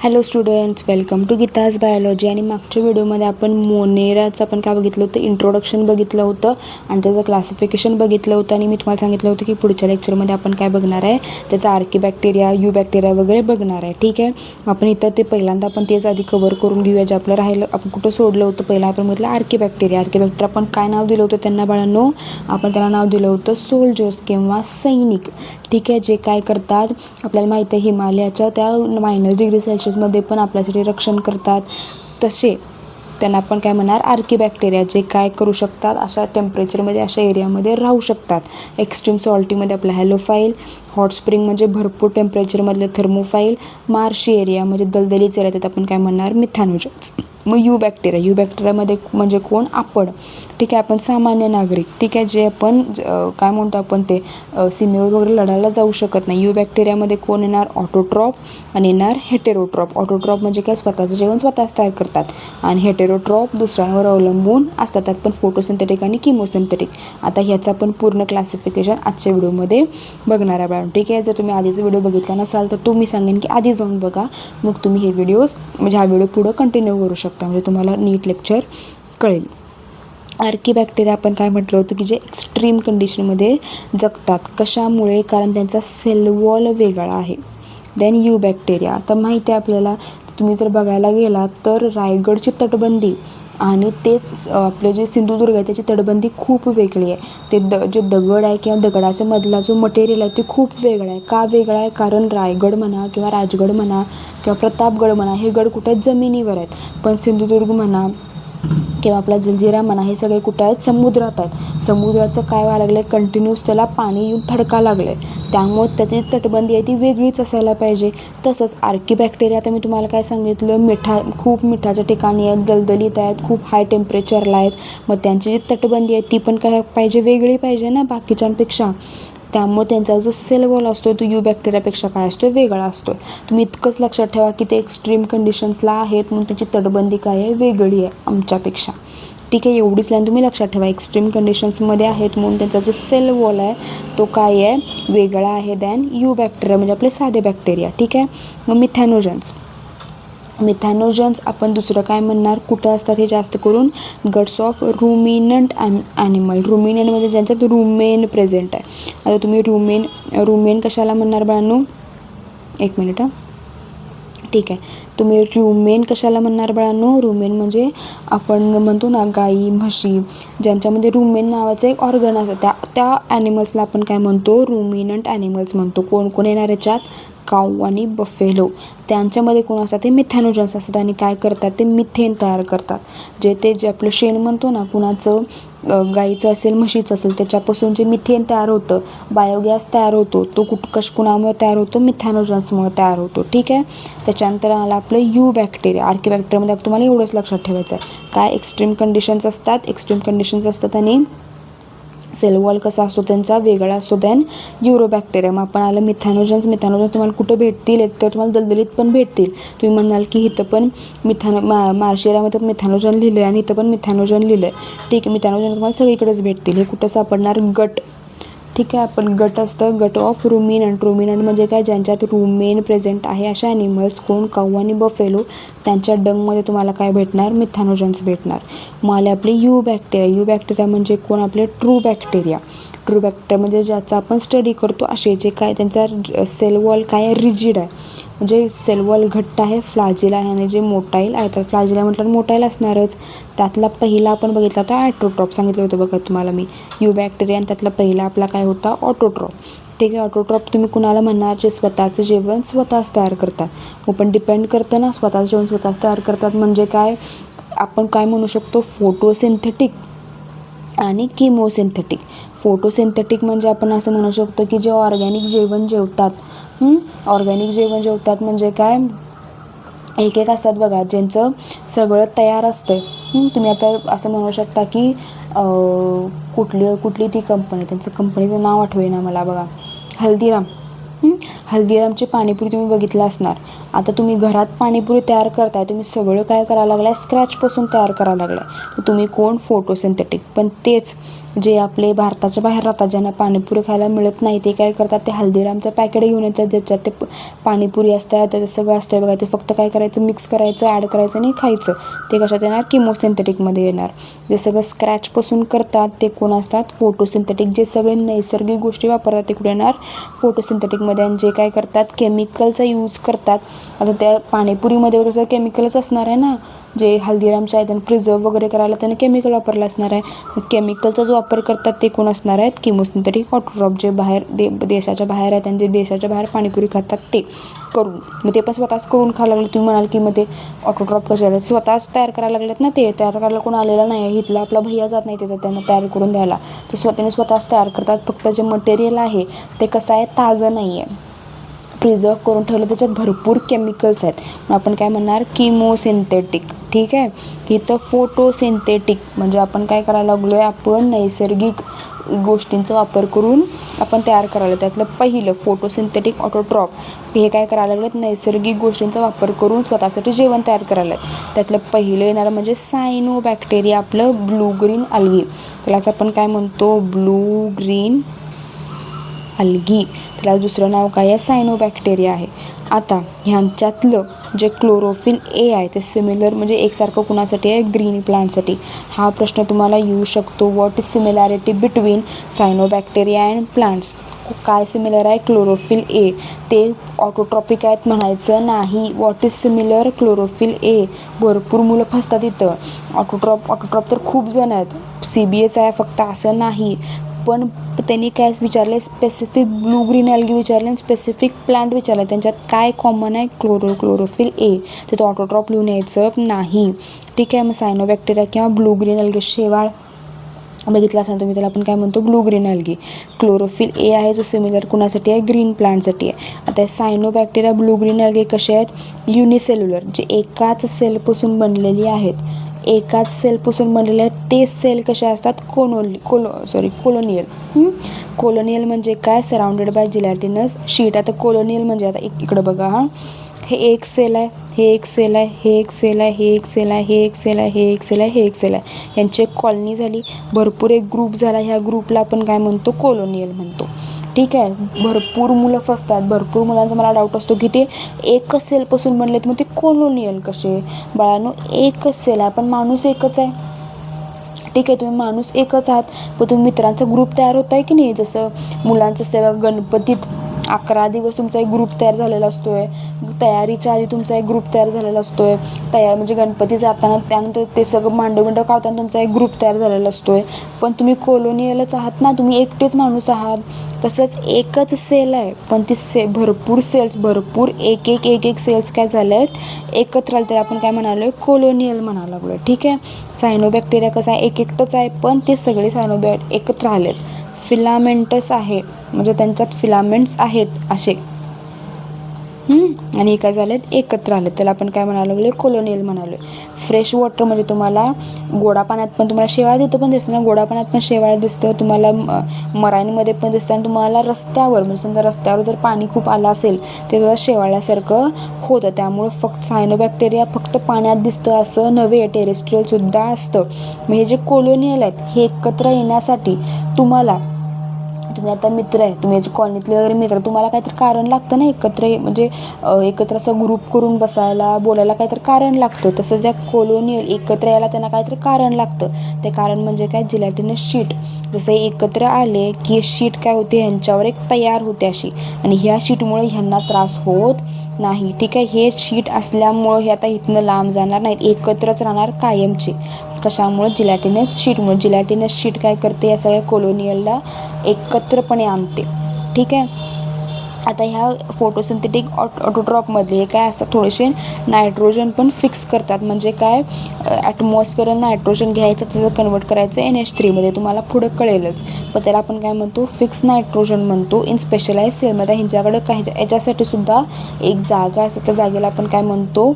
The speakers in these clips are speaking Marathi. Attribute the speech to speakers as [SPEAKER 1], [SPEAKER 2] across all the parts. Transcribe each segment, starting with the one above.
[SPEAKER 1] Hello students, welcome to Geeta's biology. आणि मागच्या व्हिडिओमध्ये आपण मोनेराचं आपण काय बघितलं होतं, इंट्रोडक्शन बघितलं होतं आणि त्याचं क्लासिफिकेशन बघितलं होतं. आणि मी तुम्हाला सांगितलं होतं की पुढच्या लेक्चरमध्ये आपण काय बघणार आहे, त्याचा आर्कीबॅक्टेरिया, यू बॅक्टेरिया वगैरे बघणार आहे. ठीक आहे, आपण इथं ते पहिल्यांदा आपण तेच आधी कवर करून घेऊया. जे आपलं राहिलं, आपण कुठं सोडलं होतं, पहिला आपण म्हटलं आर्कीबॅक्टेरिया. आर्कीबॅक्टेरिया आपण काय नाव दिलं होतं त्यांना बाळांनो? आपण त्याला नाव दिलं होतं सोल्जर्स किंवा सैनिक. ठीक आहे, जे काय करतात आपल्याला माहिती आहे, हिमालयाच्या त्या -डिग्री सेल्सियसमध्ये पण आपल्यासाठी रक्षण करतात. तसे त्यांना आपण काय म्हणणार, आर्कीबॅक्टेरिया, जे काय करू शकतात, अशा टेम्परेचरमध्ये, अशा एरियामध्ये राहू शकतात. एक्स्ट्रीम सॉल्टीमध्ये आपला हॅलोफाईल, हॉट स्प्रिंग म्हणजे भरपूर टेम्परेचरमधलं थर्मोफाईल, मार्शी एरिया म्हणजे दलदलीच एरिया, त्यात आपण काय म्हणणार, मिथॅनोजन्स. मग यू बॅक्टेरियामध्ये म्हणजे कोण? आपण. ठीक आहे, आपण सामान्य नागरिक. ठीक आहे, जे आपण काय म्हणतो आपण ते सीमेवर वगैरे लढायला जाऊ शकत नाही. यू बॅक्टेरियामध्ये कोण येणार? ऑटोट्रॉप आणि येणार हेटेरोट्रॉप. ऑटोट्रॉप म्हणजे काय? स्वतःचं जेवण स्वतःच तयार करतात. आणि हेटेरोट्रॉप दुसऱ्यांवर अवलंबून असतात. त्यात पण फोटोसिंथेटिक आणि किमोसिंथेटिक. आता ह्याचा पण पूर्ण क्लासिफिकेशन आजच्या व्हिडिओमध्ये बघणार आहे बाळा. ठीक आहे, जर तुम्ही आधीचा व्हिडिओ बघितला नसाल तर तुम्ही सांगेन की आधी जाऊन बघा, मग तुम्ही हे व्हिडिओज म्हणजे हा व्हिडिओ पुढं कंटिन्यू करू शकता, म्हणजे तुम्हाला नीट लेक्चर कळेल. आर्कीबॅक्टेरिया आपण काय म्हटलं होतं की जे एक्स्ट्रीम कंडिशनमध्ये जगतात. कशामुळे? कारण त्यांचा सेल वॉल वेगळा आहे. देन यू बॅक्टेरिया, आता माहिती आहे आपल्याला, तुम्ही जर बघायला गेलात तर रायगडची तटबंदी आणि तेच आपले जे सिंधुदुर्ग आहे त्याची तटबंदी खूप वेगळी आहे. ते जे दगड आहे किंवा दगडाच्या मधला जो मटेरियल आहे ते खूप वेगळं आहे. का वेगळं आहे? कारण रायगड म्हणा किंवा राजगड म्हणा किंवा प्रतापगड म्हणा, हे गड कुठे आहेत? जमिनीवर आहेत. पण सिंधुदुर्ग म्हणा किंवा आपला जलजिरा म्हणा, हे सगळे कुठं आहेत? समुद्रात आहेत. समुद्राचं काय व्हायला लागलं आहे? कंटिन्यूस त्याला पाणी येऊन थडका लागलं आहे. त्यामुळे त्याची तटबंदी आहे ती वेगळीच असायला पाहिजे. तसंच आर्कीबॅक्टेरिया, आता मी तुम्हाला काय सांगितलं, खूप मिठाच्या ठिकाणी आहेत, दलदलीत आहेत, खूप हाय टेम्परेचरला आहेत. मग त्यांची जी तटबंदी आहे ती पण काय पाहिजे? वेगळी पाहिजे ना बाकीच्यांपेक्षा. त्यामुळे त्यांचा जो सेल वॉल असतो तो यू बॅक्टेरियापेक्षा काय असतो? वेगळा असतो. तुम्ही इतकंच लक्षात ठेवा की ते एक्स्ट्रीम कंडिशन्सला आहेत म्हणून त्याची तटबंदी काय आहे? वेगळी आहे आमच्यापेक्षा. ठीक आहे, एवढीच लाईन तुम्ही लक्षात ठेवा. एक्स्ट्रीम कंडिशन्समध्ये आहेत म्हणून त्यांचा जो सेल वॉल आहे तो काय आहे? वेगळा आहे दॅन यू बॅक्टेरिया म्हणजे आपले साधे बॅक्टेरिया. ठीक आहे, मग मिथॅनोजन्स आपण दुसरं काय म्हणणार? कुठं असतात हे जास्त करून? Guts of ruminant animal. रुमिनंटमध्ये ज्यांच्यात रुमेन प्रेझेंट आहे. आता तुम्ही रुमेन कशाला म्हणणार बाळांनो? एक मिनिट हां. ठीक आहे, तुम्ही रुमेन कशाला म्हणणार बाळांनो? रुमेन म्हणजे आपण म्हणतो ना गाई, म्हशी, ज्यांच्यामध्ये रुमेन नावाचं एक ऑर्गन असतं, त्या ॲनिमल्सला आपण काय म्हणतो? रुमिनंट ॲनिमल्स म्हणतो. कोण कोण येणार याच्यात? काऊ आणि बफेलो. त्यांच्यामध्ये कोण असतात? ते मिथॅनोजन्स असतात. आणि काय करतात? ते मिथेन तयार करतात. जे आपलं शेण म्हणतो ना, कुणाचं गाईचं असेल, म्हशीचं असेल, त्याच्यापासून जे मिथेन तयार होतं, बायोगॅस तयार होतो, तो कुणामुळे तयार होतो? मिथॅनोजन्समुळे तयार होतो. ठीक आहे, त्याच्यानंतर आलं आपलं यू बॅक्टेरिया. आर्कीबॅक्टेरियामध्ये तुम्हाला एवढंच लक्षात ठेवायचं आहे काय? एक्स्ट्रीम कंडिशन्स असतात आणि सेल वॉल कसा असतो त्यांचा? वेगळा असतो. दॅन युरोबॅक्टेरिया. मग आपण आलं मिथॅनोजन्स तुम्हाला कुठं भेटतील? एक तर तुम्हाला दलदलीत पण भेटतील. तुम्ही म्हणाल की इथं पण मार्शेरामध्ये मिथॅनोजन लिहिलं आहे आणि इथं पण मिथॅनोजन लिहिलं आहे. ठीक आहे, मिथॅनोजन तुम्हाला सगळीकडेच भेटतील. हे कुठं सापडणार? गट. ठीक आहे, आपण गट असतं, गट ऑफ रुमिनंट. रुमिनंट म्हणजे काय? ज्यांच्यात रुमेन प्रेझेंट आहे अशा ॲनिमल्स. कोण? काऊ आणि बफेलो. त्यांच्या डंगमध्ये तुम्हाला काय भेटणार? मिथॅनोजन्स भेटणार. मग आले आपले यू बॅक्टेरिया म्हणजे कोण? आपले ट्रू बॅक्टेरिया म्हणजे ज्याचा आपण स्टडी करतो असे, जे काय त्यांचा सेल वॉल काय आहे? रिजिड आहे, म्हणजे सेल वॉल घट्ट आहे. फ्लॅजिला आहे आणि जे मोटाईल आहे, तर फ्लॅजिला म्हटलं मोटाईल असणारच. त्यातला पहिला आपण बघितला होता ऑटोट्रॉप. सांगितलं होतं बघा तुम्हाला मी, यू बॅक्टेरिया. आणि त्यातला पहिला आपला काय होता? ऑटोट्रॉप. ठीक आहे, ऑटोट्रॉप तुम्ही कुणाला म्हणणार? जे स्वतःचं जेवण स्वतःच तयार करतात. मग पण डिपेंड करतं ना, स्वतःचं जेवण स्वतःच तयार करतात म्हणजे काय? आपण काय म्हणू शकतो? फोटोसिंथेटिक आणि किमोसिंथेटिक. फोटोसिंथेटिक म्हणजे आपण असं म्हणू शकतो की जे ऑर्गॅनिक जेवण जेवतात. ऑर्गॅनिक जेवण जेवतात म्हणजे काय? एक असतात बघा ज्यांचं सगळं तयार असतं. तुम्ही आता असं म्हणू शकता की कुठली ती कंपनी, त्यांचं कंपनीचं नाव आठवेना मला बघा, हल्दीराम. हल्दीरामची पाणीपुरी तुम्ही बघितलं असणार. आता तुम्ही घरात पाणीपुरी तयार करताय, तुम्ही सगळं काय करायला लागलाय? स्क्रॅचपासून तयार करायला लागलाय. तुम्ही कोण? फोटोसिंथेटिक. पण तेच जे आपले भारताच्या बाहेर राहतात, ज्यांना पाणीपुरी खायला मिळत नाही, ते काय करतात, ते हल्दीरामचं पॅकेट घेऊन येतात, ज्याच्यात ते पाणीपुरी असतात, त्याचं सगळं असतं बघा. ते फक्त काय करायचं, मिक्स करायचं, ॲड करायचं आणि खायचं. ते कशात येणार, किमोसिंथेटिकमध्ये येणार. जे सगळं स्क्रॅचपासून करतात ते कोण असतात, फोटोसिंथेटिक. जे सगळे नैसर्गिक गोष्टी वापरतात ते कुठे येणार, फोटोसिंथेटिकमध्ये. आणि जे काय करतात, केमिकलचा यूज करतात. आता त्या पाणीपुरीमध्ये वगैरे सगळं केमिकलच असणार आहे ना, जे हल्दीरामच्या आहेत, आणि प्रिझर्व वगैरे करायला त्याने केमिकल वापरलं असणार आहे. केमिकलचा जो वापर करतात ते कोण असणार आहेत, किमोसिंथेटिक ऑटोट्रॉप. जे बाहेर देशाच्या बाहेर आहेत आणि जे देशाच्या बाहेर पाणीपुरी खातात ते करून, मग ते पण स्वतःच करून खायला लागले. तुम्ही म्हणाल की मग ते ऑटोट्रॉप कसे आले, स्वतःच तयार करायला लागलेत ना. ते तयार करायला कोण आलेला नाही आहे, इथला आपला भैया जात नाही तिथं त्यांना तयार करून द्यायला. ते स्वतःच तयार करतात. फक्त जे मटेरियल आहे ते कसं आहे, ताजं नाही आहे, प्रिझर्व करून ठेवलं, त्याच्यात भरपूर केमिकल्स आहेत. मग आपण काय म्हणणार, किमोसिंथेटिक. ठीक आहे. इथं फोटोसिंथेटिक म्हणजे आपण काय करायला लागलो आहे, आपण नैसर्गिक गोष्टींचा वापर करून आपण तयार करायला. त्यातलं पहिलं फोटोसिंथेटिक ऑटोट्रॉप, हे काय करायला लागलेत, नैसर्गिक गोष्टींचा वापर करून स्वतःसाठी जेवण तयार करायला. त्यातलं पहिलं येणारं म्हणजे सायनोबॅक्टेरिया, आपलं ब्लू ग्रीन अल्गी. त्यालाच आपण काय म्हणतो, ब्लू ग्रीन अल्गी. त्याला दुसरं नाव काय आहे, सायनोबॅक्टेरिया आहे. आता ह्यांच्यातलं जे क्लोरोफिल ए आहे ते सिमिलर म्हणजे एकसारखं कुणासाठी आहे, ग्रीन प्लांटसाठी. हा प्रश्न तुम्हाला येऊ शकतो. What is similarity between cyanobacteria and plants. काय सिमिलर आहे, क्लोरोफिल ए. ते ऑटोट्रॉपिक आहेत म्हणायचं नाही. What is similar, chlorophyll A. भरपूर मुलं फसतात इथं. ऑटोट्रॉप तर खूप जण आहेत, CBS आहे फक्त असं नाही. पण त्यांनी काय विचारलं, स्पेसिफिक ब्लू ग्रीन अल्गी विचारले आणि स्पेसिफिक प्लांट विचारलं, त्यांच्यात काय कॉमन आहे, क्लोरोफिल ए. तिथं ऑटोट्रॉप लिहून यायचं नाही. ठीक आहे. मग सायनोबॅक्टेरिया किंवा ब्लू ग्रीन अल्गी, शेवाळ बघितला असेल तुम्ही, त्याला आपण काय म्हणतो, blue green algae. Chlorophyll A आहे जो सिमिलर कुणासाठी आहे, ग्रीन प्लांटसाठी आहे. आता सायनोबॅक्टेरिया, ब्लू ग्रीन अल्गी कसे आहेत, युनिसेल्युलर, जे एकाच सेलपासून बनलेली आहेत. एकाच सेलपासून बनलेले आहेत. ते सेल कसे असतात, कोलोनियल. कोलोनियल म्हणजे काय, सराउंडेड बाय जिलॅटिनस शीट. आता कोलोनियल म्हणजे आता इकडं बघा, हा हे एक सेल आहे, हे एक सेल आहे, हे एक सेल आहे, हे एक सेल आहे, हे एक सेल आहे, हे एक सेल आहे, हे एक सेल आहे. यांची एक कॉलनी झाली, भरपूर एक ग्रुप झाला. ह्या ग्रुपला आपण काय म्हणतो, कोलोनियल म्हणतो. ठीक आहे. भरपूर मुलं फसतात. भरपूर मुलांचा मला डाऊट असतो की ते एकच सेलपासून बनलेत, मग ते कोलोनियल कसे. बाळांनो, एकच सेल आहे, पण माणूस एकच आहे. ठीक आहे, तुम्ही माणूस एकच आहात, पण तुम्ही मित्रांचा ग्रुप तयार होत आहे की नाही. जसं मुलांचं असतं गणपतीत 11 दिवस तुमचा एक ग्रुप तयार झालेला असतो आहे. तयारीच्या आधी तुमचा एक ग्रुप तयार झालेला असतो आहे. म्हणजे गणपती जाताना त्यानंतर ते सगळं मांडव काढताना तुमचा एक ग्रुप तयार झालेला असतो आहे. पण तुम्ही कोलोनियलच आहात ना, तुम्ही एकटेच माणूस आहात. तसंच एकच सेल आहे, पण ती भरपूर सेल्स, भरपूर एक सेल्स काय झाले आहेत, एकत्र आले. तर आपण काय म्हणालो आहे, कोलोनियल म्हणायला लागलो आहे. ठीक आहे. सायनोबॅक्टेरिया कसं आहे, एकटंच आहे, पण ते सगळे एकत्र आलेत. फिलामेंटस आहे, म्हणजे त्यांच्यात फिलामेंट्स आहेत असे. आणि काय झालेत, एकत्र आलेत. त्याला आपण काय म्हणायला लागलो, कोलोनियल म्हणालो. फ्रेश वॉटर म्हणजे तुम्हाला गोडा पाण्यात पण तुम्हाला शेवाळ तिथं पण दिसतं ना, गोडा पाण्यात पण शेवाळ दिसतं तुम्हाला, मरायनमध्ये पण दिसतं. आणि तुम्हाला रस्त्यावर म्हणजे समजा रस्त्यावर जर पाणी खूप आलं असेल ते सुद्धा शेवाळ्यासारखं होतं. त्यामुळं फक्त सायनोबॅक्टेरिया फक्त पाण्यात दिसतं असं नव्हे, टेरेस्ट्रियलसुद्धा असतं. मग हे जे कोलोनियल आहेत हे एकत्र येण्यासाठी तुम्ही आता मित्र आहे, तुम्ही याची कॉलनीतले वगैरे मित्र, तुम्हाला काहीतरी कारण लागतं ना एकत्र म्हणजे एकत्र असं ग्रुप करून बसायला बोलायला काहीतरी कारण लागतं. तसं ज्या कोलोनियल एकत्र यायला त्यांना काहीतरी कारण लागतं. ते कारण म्हणजे काय, जिलॅटिनस शीट. जसं एकत्र आले की शीट काय होते, ह्यांच्यावर एक तयार होते अशी, आणि ह्या शीटमुळे ह्यांना त्रास होत नाही. ठीक आहे. हे शीट असल्यामुळं हे आता इथनं लांब जाणार नाहीत, एकत्रच राहणार कायमचे. कशामुळे, जिलॅटिनस शीटमुळे. जिलॅटिनस शीट काय करते, या सगळ्या कोलोनियलला एकत्रपणे आणते. ठीक आहे. आता ह्या फोटोसिंथेटिक ऑटोट्रॉपमधले हे काय असतात, थोडेसे नायट्रोजन पण फिक्स करतात. म्हणजे काय, ॲटमॉस्फिअर नायट्रोजन घ्यायचं, त्याचं कन्वर्ट करायचं NH3 मध्ये. तुम्हाला पुढं कळेलच. पण त्याला आपण काय म्हणतो, फिक्स नायट्रोजन म्हणतो इन स्पेशलाइज सेलमध्ये. ह्यांच्याकडं काही याच्यासाठी सुद्धा एक जागा असते, त्या जागेला आपण काय म्हणतो,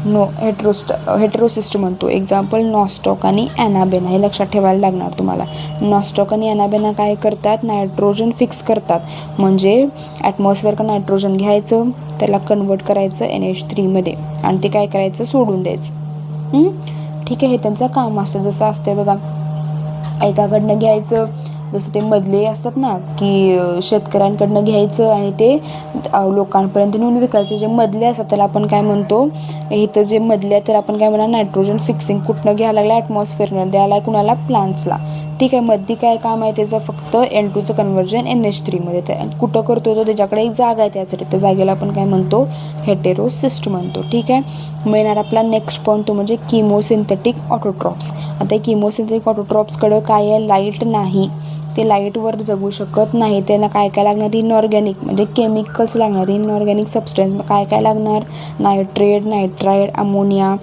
[SPEAKER 1] हेटेरोसिस्ट म्हणतो. एक्झाम्पल नॉस्टॉक आणि ॲनाबेना, हे लक्षात ठेवायला लागणार तुम्हाला. नॉस्टॉक आणि ॲनाबेना काय करतात, नायट्रोजन फिक्स करतात. म्हणजे ॲटमॉस्फिअर का नायट्रोजन घ्यायचं, त्याला कन्वर्ट करायचं NH3 मध्ये, आणि ते काय करायचं, सोडून द्यायचं. ठीक आहे. हे त्यांचं काम असतं. जसं असते बघा, एकाकडनं घ्यायचं, जसं ते मधले असतात ना की शेतकऱ्यांकडनं घ्यायचं आणि ते लोकांपर्यंत नेऊन विकायचं. जे मधले असतात त्याला आपण काय म्हणतो, इथं जे मधले आहे त्याला आपण काय म्हणणार, नायट्रोजन फिक्सिंग. कुठनं घ्यायला लागलं, ॲटमॉस्फिअरनं द्यायला कुणाला, प्लांट्सला. ठीक आहे, मधी काय काम आहे त्याचं, फक्त N2चं कन्व्हर्जन NH3मध्ये. ते कुठं करतो तो, त्याच्याकडे एक जागा आहे त्यासाठी, त्या जागेला आपण काय म्हणतो, हेटेरोसिस्ट म्हणतो. ठीक आहे, मिळणार आपला नेक्स्ट पॉईंट तो म्हणजे किमोसिंथेटिक ऑटोट्रॉप्स. आता किमोसिंथेटिक ऑटोट्रॉप्सकडं काय आहे, लाईट नाही, ते लाईटवर जगू शकत नाही. त्यांना काय काय लागणार, इनऑर्गॅनिक म्हणजे केमिकल्स लागणार, इनऑर्गॅनिक सबस्टन्स. काय काय लागणार, नायट्रेट, नायट्राइड, अमोनिया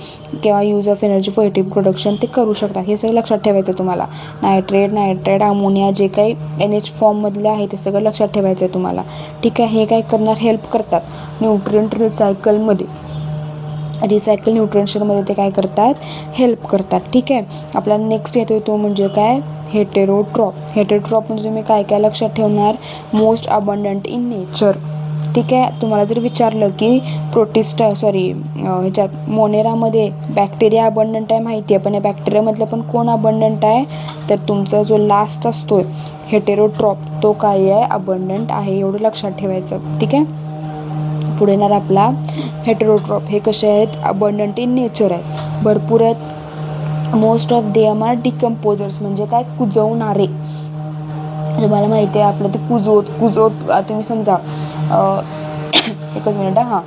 [SPEAKER 1] किंवा use of energy for hating production ते करू शकतात. हे सगळं लक्षात ठेवायचं तुम्हाला. नायट्रेट, नायट्राइड, अमोनिया जे काही NH फॉर्ममधले आहे ते सगळं लक्षात ठेवायचं आहे तुम्हाला. ठीक आहे, हे काय करणार, हेल्प करतात न्यूट्रिएंट रिसायकलमध्ये, रिसायकल न्यूट्रिशनमध्ये ते काय करतात, हेल्प करतात. ठीक आहे, आपला नेक्स्ट येतो तो म्हणजे काय, हेटेरोट्रॉप. हेटेरोट्रॉप म्हणजे तुम्ही काय काय लक्षात ठेवणार, मोस्ट अबंडंट इन नेचर. ठीक आहे, तुम्हाला जर विचारलं की ह्याच्यात मोनेरामध्ये बॅक्टेरिया अबंडंट आहे माहिती आहे, पण या बॅक्टेरियामधलं पण कोण अबंडंट आहे, तर तुमचा जो लास्ट असतोय हेटेरोट्रॉप तो काय आहे, अबंडंट आहे. एवढं लक्षात ठेवायचं. ठीक आहे, पुढे येणार आपला हेटेरोट्रॉप. हे कसे आहेत, अबंडंट इन नेचर आहेत, भरपूर आहेत. Most of them are decomposers म्हणजे काय, कुजवणारे. तुम्हाला माहिती आहे आपलं ते कुजवत तुम्ही समजा एकच मिनिट हां,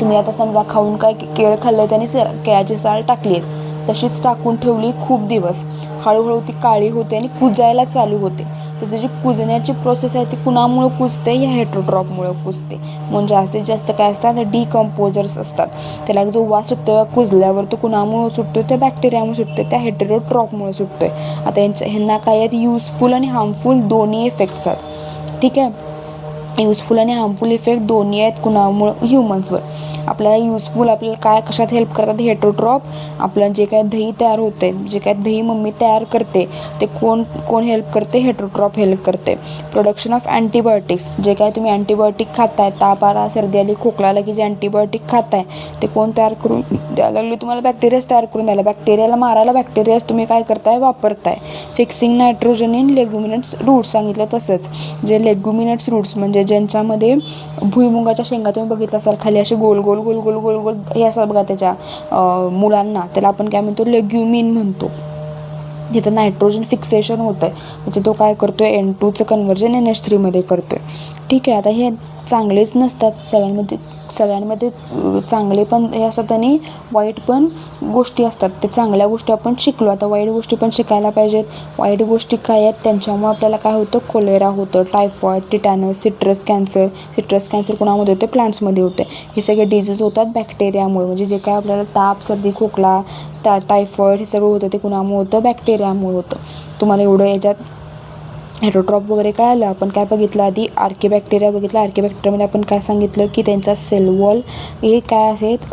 [SPEAKER 1] तुम्ही आता समजा खाऊन काय केळ खाल्लं त्याने केळाची साल टाकली, तशीच टाकून ठेवली खूप दिवस, हळूहळू ती काळी होते आणि कुजायला चालू होते. त्याची जी कुजण्याची प्रोसेस आहे ती कुणामुळे कुजते, या हेटेरोट्रॉपमुळे कुजते. म्हणजे जास्तीत जास्त काय असतात, डिकम्पोजर्स असतात. त्याला जो वास सुटतो कुजल्यावर तो कुणामुळे सुटतो, त्या बॅक्टेरियामुळे सुटतो, त्या हेटेरोट्रॉपमुळे सुटतोय. आता ह्यांना काय आहेत, युजफुल आणि हार्मफुल दोन्ही इफेक्ट्स आहेत. ठीक आहे, युजफुल आणि हार्मफुल इफेक्ट दोन्ही आहेत कुणामुळं, ह्युमन्सवर. आपल्याला युजफुल आपल्याला काय कशात हेल्प करतात, हेटेरोट्रॉप. आपलं जे काय दही तयार होते, जे काय दही मम्मी तयार करते ते कोण हेल्प करते, हेटेरोट्रॉप हेल्प करते. प्रोडक्शन ऑफ अँटीबायोटिक्स, जे काय तुम्ही अँटीबायोटिक खाताय, ताप आला, सर्दी आली, खोकला आला की जे अँटीबायोटिक खाताय ते कोण तयार करून द्यायला लागले तुम्हाला, बॅक्टेरियाज तयार करून द्यायला. बॅक्टेरियाला मारायला बॅक्टेरियाज तुम्ही काय करताय, वापरताय. फिक्सिंग नायट्रोजन इन लेग्युमिनट्स रूट्स सांगितलं तसंच. जे लेग्युमिनट्स रूट्स म्हणजे ज्यांच्यामध्ये भुईमुगाच्या शेंगा तुम्ही बघितलं असाल, खाली असे गोल गोल गोल गोल गोल गोल हे असं बघा त्याच्या मुलांना, त्याला आपण काय म्हणतो, लेग्युमिन म्हणतो. जिथं नायट्रोजन फिक्सेशन होतं आहे म्हणजे तो काय करतो आहे, N2चं कन्व्हर्जन NH3मध्ये करतो आहे. ठीक आहे, आता हे चांगलेच नसतात सगळ्यांमध्ये चांगले पण हे असतात आणि वाईट पण गोष्टी असतात. ते चांगल्या गोष्टी आपण शिकलो, आता वाईट गोष्टी पण शिकायला पाहिजेत. वाईट गोष्टी काय आहेत, त्यांच्यामुळे आपल्याला काय होतं, कोलेरा होतं, टायफॉईड, टिटॅनस, सिट्रस कॅन्सर कोणामध्ये होते, प्लांट्समध्ये होते. हे सगळे डिजीज होतात बॅक्टेरियामुळे. म्हणजे जे काय आपल्याला ताप, सर्दी, खोकला, टायफॉईड हे सगळं होतं ते कुणामुळे होतं, बॅक्टेरियामुळे होतं. तुम्हाला एवढं याच्यात हेटेरोट्रॉप वगैरे कळालं. आपण काय बघितलं आधी, आर्किबॅक्टेरिया बघितला. आर्किबॅक्टेरियामध्ये आपण काय सांगितलं की त्यांचा सेल वॉल हे काय आहेत,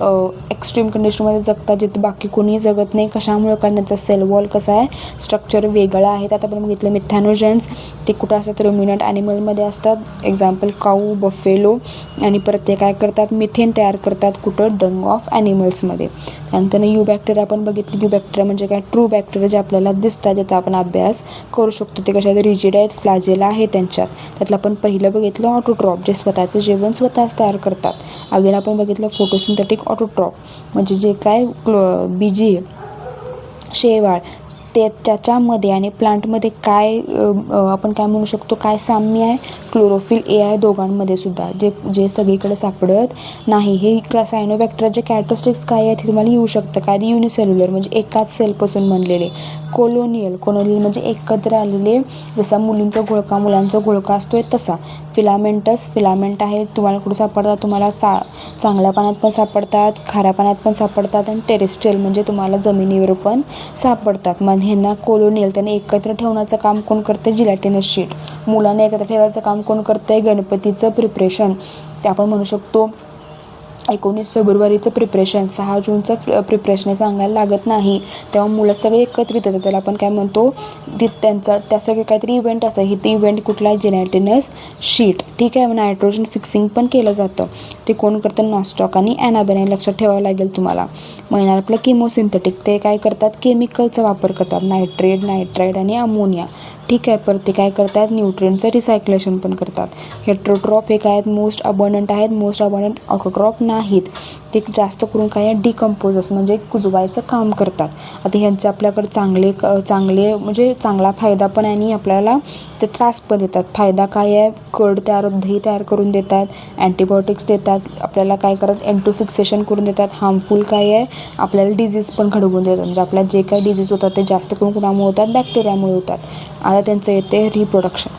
[SPEAKER 1] एक्स्ट्रीम कंडिशनमध्ये जगतात जिथे बाकी कोणी जगत नाही. कशामुळे, कारण त्यांचा सेल वॉल कसा आहे, स्ट्रक्चर वेगळा आहे. त्यात आपण बघितलं मिथॅनोजेन्स, ते कुठं असतात, रुमिनंट ॲनिमलमध्ये असतात, एक्झाम्पल काऊ, बफेलो. आणि परत ते काय करतात, मिथेन तयार करतात, कुठं, डंग ऑफ ॲनिमल्समध्ये. त्यानंतर यू बॅक्टेरिया आपण बघितलं. यू बॅक्टेरिया म्हणजे काय, ट्रू बॅक्टेरिया जे आपल्याला दिसतात, ज्याचा आपण अभ्यास करू शकतो. ते कशा रिजिड आहेत, फ्लॅजेला आहे त्यांच्यात. त्यातलं आपण पहिलं बघितलं ऑटोट्रॉप, जे स्वतःचं जेवण स्वतःच तयार करतात. अगेन आपण बघितलं फोटोसिंथेटिक ऑटोट्रॉप म्हणजे जे काय बीजी शेवाळ, ते त्याच्यामध्ये आणि प्लांटमध्ये काय आपण काय म्हणू शकतो, काय साम्य आहे, क्लोरोफिल ए आहे दोघांमध्ये सुद्धा, जे सगळीकडे सापडत नाही. हे सायनोबॅक्टेरियाचे कॅरेक्टरिस्टिक्स काय आहेत हे तुम्हाला येऊ शकतं. काय, युनिसेल्युलर म्हणजे एकाच सेलपासून बनलेले. कोलोनियल म्हणजे एकत्र आलेले, जसा मुलांचा घोळका असतोय तसा. फिलामेंट आहे, तुम्हाला कुठं सापडतात, तुम्हाला चांगल्या पाण्यात पण सापडतात, खाऱ्या पाण्यात पण सापडतात. आणि टेरेस्ट्रियल म्हणजे तुम्हाला जमिनीवर पण सापडतात. मग ह्यांना कोलोनियल, त्यांना एकत्र ठेवण्याचं काम कोण करते, जिलॅटिनस शीट. मुलांना एकत्र ठेवायचं काम कोण करतंय, गणपतीचं प्रिपरेशन. ते आपण म्हणू शकतो 19 फेब्रुवारीचं प्रिपरेशन, 6 जूनचं प्रिपरेशन सांगायला लागत नाही. तेव्हा मुलं सगळे एकत्रित येतात, त्याला आपण काय म्हणतो, त्यांचा त्या सगळे काहीतरी इव्हेंट असतं. हे ते इव्हेंट कुठला आहे, जेलॅटिनस शीट. ठीक आहे. नायट्रोजन फिक्सिंग पण केलं जातं. ते कोण करतं, नॉस्टॉक आणि ॲनाबेनाईन. लक्षात ठेवावं लागेल तुम्हाला. मग आपलं केमोसिंथेटिक, ते काय करतात, केमिकलचा वापर करतात, नायट्रेट, नायट्राईड आणि अमोनिया. ठीक आहे. परत ते काय करतात, न्यूट्रियनचं रिसायक्लेशन पण करतात. हेट्रोट्रॉप हे काय आहेत, मोस्ट अबंडंट आहेत. मोस्ट अबंडंट ऑटोट्रॉप नाहीत. ते जास्त करून काय आहे, डिकम्पोजर्स म्हणजे कुजवायचं काम करतात. आता ह्यांचे आपल्याकडे चांगले म्हणजे चांगला फायदा पण आहे आणि आपल्याला ते त्रास पण देतात. फायदा काय आहे, दही तयार करून देतात, अँटीबायोटिक्स देतात, आपल्याला काय करतात, N2 फिक्सेशन करून देतात. हार्मफुल काय आहे, आपल्याला डिझीज पण घडवून देतात. म्हणजे आपल्याला जे काही डिझीज होतात ते जास्त करून कुणामुळे होतात, बॅक्टेरियामुळे होतात. आता त्यांचं येते रिप्रोडक्शन.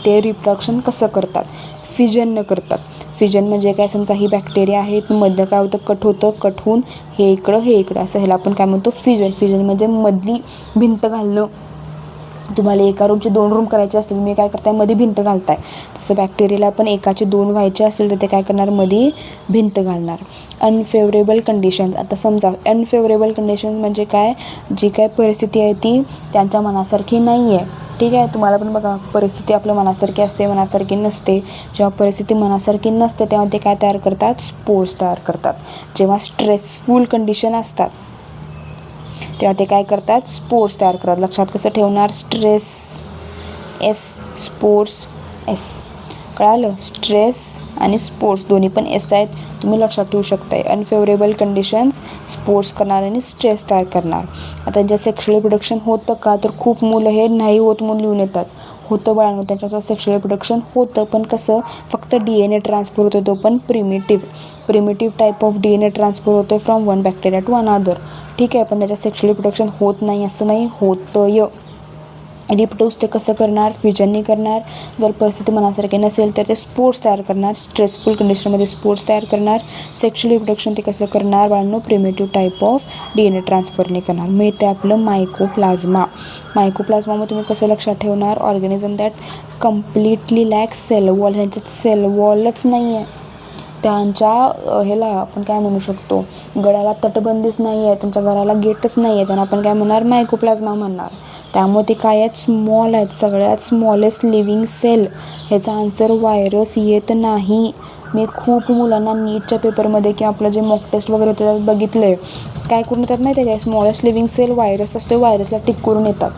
[SPEAKER 1] ते रिप्रोडक्शन कसं करतात, फिजन करतात. फिजन म्हणजे काय, समजा ही बॅक्टेरिया आहे, मधलं काय होतं, कट होऊन हे इकडं असं, ह्याला आपण काय म्हणतो, फिजन म्हणजे मधली भिंत घालणं. तुम्हाला एका रूमचे 2 रूम करायचे असतील, तुम्ही काय करताय, मध्ये भिंत घालताय. तसं बॅक्टेरियाला पण एकाचे 2 व्हायचे असेल तर ते काय करणार, मध्ये भिंत घालणार. Unfavourable conditions. आता समजा अनफेवरेबल कंडिशन्स म्हणजे काय, जी काय परिस्थिती आहे ती त्यांच्या मनासारखी नाही आहे. ठीक आहे. तुम्हाला पण बघा, परिस्थिती आपल्या मनासारखी असते, मनासारखी नसते. जेव्हा परिस्थिती मनासारखी नसते तेव्हा ते काय तयार करतात, स्पोर्स तयार करतात. जेव्हा स्ट्रेसफुल कंडिशन असतात तेव्हा ते काय करतात, स्पोर्स तयार करतात. लक्षात कसं ठेवणार, स्ट्रेस एस, स्पोर्स एस. कळालं, स्ट्रेस आणि स्पोर्ट्स दोन्ही पण एस आहेत, तुम्ही लक्षात ठेवू शकताय. अनफेवरेबल कंडिशन्स स्पोर्ट्स करणार आणि स्ट्रेस तयार करणार. आता ज्या सेक्शुअल प्रोडक्शन होतं का, तर खूप मुलं हे नाही होत म्हणून लिहून येतात. होतं बाळांनो, त्यांच्यावर सेक्शुअल प्रोडक्शन होतं, पण कसं, फक्त DNA ट्रान्सफर होतो, तो पण primitive type of DNA transfer होतो from one bacteria to another. ठीक आहे. पण त्याच्यात सेक्शुअली प्रोडक्शन होत नाही असं नाही, होतं. रिप्रोड्यूस ते कसं करणार, फिजनने करणार. जर परिस्थिती मनासारखी नसेल तर ते स्पोर्ट्स तयार करणार, स्ट्रेसफुल कंडिशनमध्ये स्पोर्ट्स तयार करणार. सेक्शुअली रिप्रोडक्शन ते कसं करणार बाळांनो, प्रिमिटिव्ह टाईप ऑफ DNA ट्रान्सफरने करणार. मग ते आपलं मायकोप्लाझ्मा. मायकोप्लाझ्मामध्ये तुम्ही कसं लक्षात ठेवणार, organism that completely lack cell wall. ह्यांच्यात सेल वॉलच नाही आहे. त्यांच्या ह्याला आपण काय म्हणू शकतो, गळ्याला तटबंदीच नाही आहे, त्यांच्या घराला गेटच नाही आहे, त्यांना आपण काय म्हणणार, मायकोप्लाझ्मा म्हणणार. त्यामुळे ते काय आहेत, स्मॉल आहेत. सगळ्यात स्मॉलेस्ट लिव्हिंग सेल. ह्याचा आन्सर व्हायरस येत नाही. मी खूप मुलांना नीटच्या पेपरमध्ये किंवा आपलं जे मॉक टेस्ट वगैरे होते त्यात बघितलं आहे, काय करून येतात माहिती आहे काय, स्मॉलेस्ट लिव्हिंग सेल व्हायरस असतो, व्हायरसला टिक करून येतात.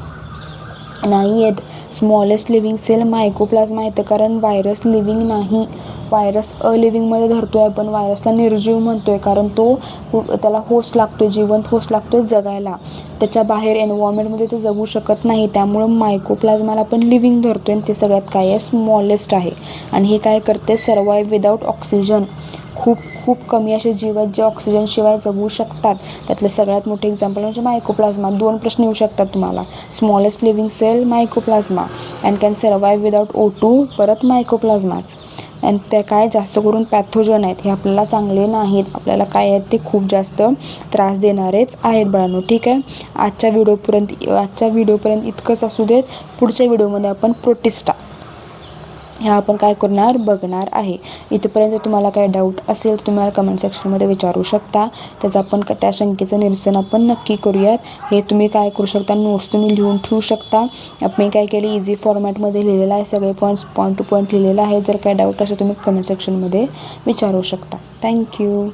[SPEAKER 1] नाही आहेत. स्मॉलेस्ट लिव्हिंग सेल मायकोप्लाझ्मा येतं, कारण व्हायरस लिव्हिंग नाही. व्हायरस अलिव्हिंगमध्ये धरतो आहे, पण व्हायरसला निर्जीव म्हणतो आहे, कारण त्याला होस्ट लागतो, जिवंत होस्ट लागतो जगायला. त्याच्या बाहेर एन्व्हायरमेंटमध्ये ते जगू शकत नाही. त्यामुळं मायकोप्लाझ्माला आपण लिव्हिंग धरतो आहे, आणि ते सगळ्यात काय आहे, स्मॉलेस्ट आहे. आणि हे काय करते, सर्वाईव्ह विदाऊट ऑक्सिजन. खूप कमी असे जीव आहेत जे ऑक्सिजनशिवाय जगू शकतात. त्यातलं सगळ्यात मोठे एक्झाम्पल म्हणजे मायकोप्लाझ्मा. 2 प्रश्न येऊ शकतात तुम्हाला. Smallest living cell mycoplasma and can survive without O2, परत मायकोप्लाझ्माच. आणि ते काय जास्त करून पॅथोजन आहेत, हे आपल्याला चांगले नाहीत. आपल्याला काय आहेत, ते खूप जास्त त्रास देणारेच आहेत बाळांनो. ठीक आहे. आजच्या व्हिडिओपर्यंत इतकंच असू देत. पुढच्या व्हिडिओमध्ये आपण प्रोटिस्टा ह्या आपण काय करणार, बघणार आहे. इथपर्यंत तुम्हाला काय डाऊट असेल तर तुम्हाला कमेंट सेक्शनमध्ये विचारू शकता. त्याचं आपण त्या शंकेचं निरसन आपण नक्की करूयात. हे तुम्ही काय करू शकता, नोट्स तुम्ही लिहून ठेवू शकता. मी काय केले, इझी फॉर्मॅटमध्ये लिहिलेलं आहे, सगळे पॉईंट टू पॉईंट लिहिलेलं आहे. जर काय डाऊट असेल तुम्ही कमेंट सेक्शनमध्ये विचारू शकता. थँक्यू.